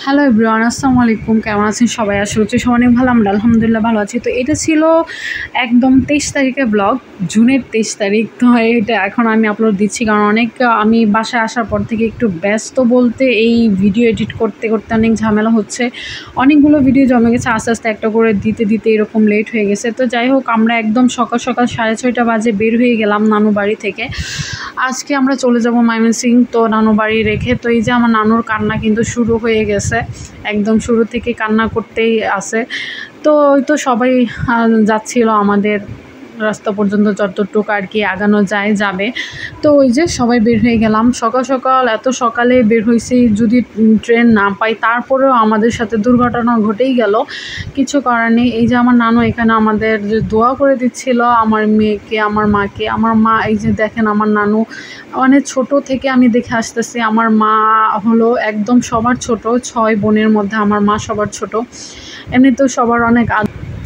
Hello everyone, আসসালামু আলাইকুম। কেমন আছেন সবাই? আশা করছি সবাই অনেক ভালো। আমরা আলহামদুলিল্লাহ ভালো আছি। তো এটা ছিল একদম 23 তারিখের ব্লগ, জুনের 23 তারিখ। তো এটা এখন আমি আপলোড দিচ্ছি কারণ আমি বাসায় আসার পর থেকে একটু ব্যস্ত বলতে এই ভিডিও এডিট করতে করতে অনেক ঝামেলা হচ্ছে। অনেকগুলো ভিডিও জমে গেছে, আস্তে আস্তে একটা করে দিতে দিতে এরকম লেট হয়ে গেছে। তো যাই হোক, আমরা একদম সকাল সকাল 6:30 বাজে বের হয়ে গেলাম নানু বাড়ি থেকে। আজকে আমরা চলে যাব ময়মনসিংহ। তো নানু বাড়ি রেখে তো এই যে আমার নানুর কান্না কিন্তু শুরু হয়ে গেছে, একদম শুরু থেকে কান্না করতেই আছে। তো ওই তো সবাই যাচ্ছিল আমাদের রাস্তা পর্যন্ত, যতটুকু আর কি আগানো যাবে। তো ওই যে সবাই বের হয়ে গেলাম সকাল সকাল। এত সকালে বের হয়েছি, যদি ট্রেন না পাই তারপরেও আমাদের সাথে দুর্ঘটনা ঘটেই গেল, কিছু করার নেই। এই যে আমার নানু এখানে আমাদের যে দোয়া করে দিচ্ছিল, আমার মেয়েকে, আমার মাকে। আমার মা, এই যে দেখেন আমার নানু অনেক ছোট থেকে আমি দেখে আসতেছি। আমার মা হলো একদম সবার ছোট, 6 বোনের মধ্যে আমার মা সবার ছোট। এমনিতেও সবার অনেক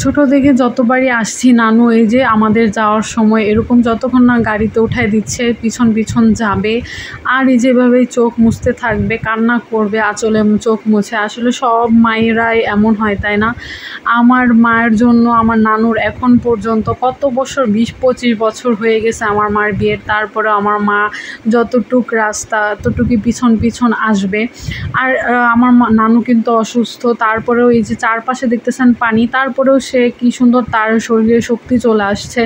ছোটো থেকে যতবারই আসছি নানু এই যে আমাদের যাওয়ার সময় এরকম যতক্ষণ না গাড়িতে উঠায় দিচ্ছে পিছন পিছন যাবে, আর এই যেভাবেই চোখ মুছতে থাকবে, কান্না করবে, আঁচলে চোখ মুছে। আসলে সব মায়েরাই এমন হয়, তাই না? আমার মায়ের জন্য আমার নানুর এখন পর্যন্ত কত বছর, 20-25 বছর হয়ে গেছে আমার মার বিয়ের। তারপরে আমার মা যতটুক রাস্তা ততটুকুই পিছন পিছন আসবে। আর আমার নানু কিন্তু অসুস্থ, তারপরেও এই যে চারপাশে দেখতেছেন পানি, তারপরেও সে কি সুন্দর, তার শরীরে শক্তি চলে আসছে,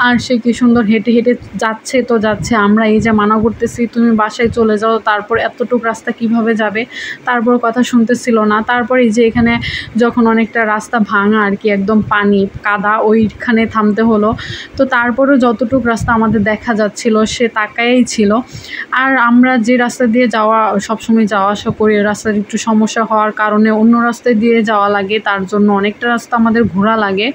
আর সে কি সুন্দর হেঁটে হেঁটে যাচ্ছে। তো যাচ্ছে, আমরা এই যে মানা করতেছি তুমি বাসায় চলে যাও, তারপর এতটুকু রাস্তা কিভাবে যাবে, তারপর কথা শুনতেছিল না। তারপর এই যে এখানে যখন অনেকটা রাস্তা ভাঙা আর কি, একদম পানি কাদা, ওইখানে থামতে হলো। তো তারপরেও যতটুকু রাস্তা আমাদের দেখা যাচ্ছিল সে তাকায়েই ছিল। আর আমরা যে রাস্তা দিয়ে সবসময় যাওয়া আসা করি, রাস্তার একটু সমস্যা হওয়ার কারণে অন্য রাস্তায় দিয়ে যাওয়া লাগে, তার জন্য অনেকটা রাস্তা আমাদের ঘোরা লাগে।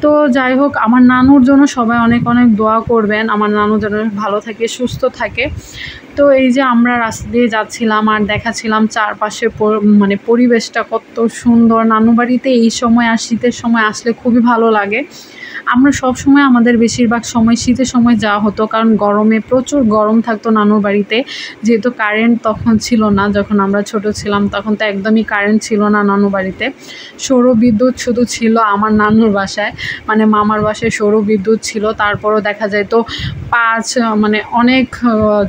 তো যাই হোক, আমার নানুর জন্য সবাই অনেক অনেক দোয়া করবেন, আমার নানু যেন ভালো থাকে, সুস্থ থাকে। তো এই যে আমরা রাস্তা দিয়ে যাচ্ছিলাম আর দেখাচ্ছিলাম চারপাশে মানে পরিবেশটা কত সুন্দর। নানু বাড়িতে এই সময় আর শীতের সময় আসলে খুবই ভালো লাগে। আমরা সব সময়, আমাদের বেশিরভাগ সময় শীতের সময় যাওয়া হতো, কারণ গরমে প্রচুর গরম থাকতো নানুর বাড়িতে। যেহেতু কারেন্ট তখন ছিল না, যখন আমরা ছোট ছিলাম তখন তো একদমই কারেন্ট ছিল না নানু বাড়িতে। সৌরবিদ্যুৎ শুধু ছিল আমার নানুর বাসায়, মানে মামার বাসায় সৌরবিদ্যুৎ ছিল। তারপরও দেখা যায় তো মানে অনেক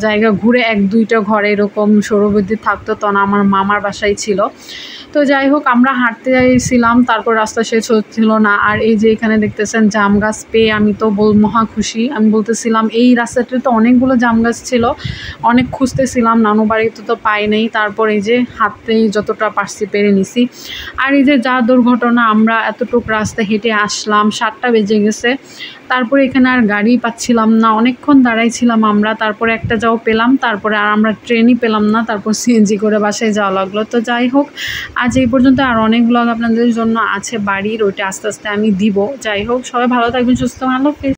জায়গা ঘুরে 1-2টা ঘরে এরকম সৌরবিদ্যুৎ থাকতো, তখন আমার মামার বাসায় ছিল। তো যাই হোক, আমরা হাঁটতে যাইছিলাম, তারপর রাস্তা শেষ হচ্ছিল না। আর এই যে এখানে দেখতেছেন জাম গাছ পেয়ে আমি তো মহা খুশি। আমি বলতেছিলাম এই রাস্তাটাতে তো অনেকগুলো জাম গাছ ছিল, অনেক খুঁজতেছিলাম, নানু বাড়িতে তো পাই নাই। তারপর এই যে হাঁটতেই যতটা পারছি পেরে নিছি। আর এই যে যা দুর্ঘটনা, আমরা এতটুকু রাস্তা হেঁটে আসলাম, 7টা বেজে গেছে। তারপরে এখানে আর গাড়ি পাচ্ছিলাম না, অনেকক্ষণ দাঁড়াইছিলাম আমরা, তারপরে একটা যাও পেলাম, তারপরে আর আমরা ট্রেনই পেলাম না, তারপর সিএনজি করে বাসায় যাওয়া লাগলো। তো যাই হোক, আজ এই পর্যন্ত। আর অনেক ব্লগ আপনাদের জন্য আছে বাড়ির, ওইটা আস্তে আস্তে আমি দিব। যাই হোক, সবাই ভালো থাকবেন, সুস্থ থাকবেন। আল্লাহ হাফেজ।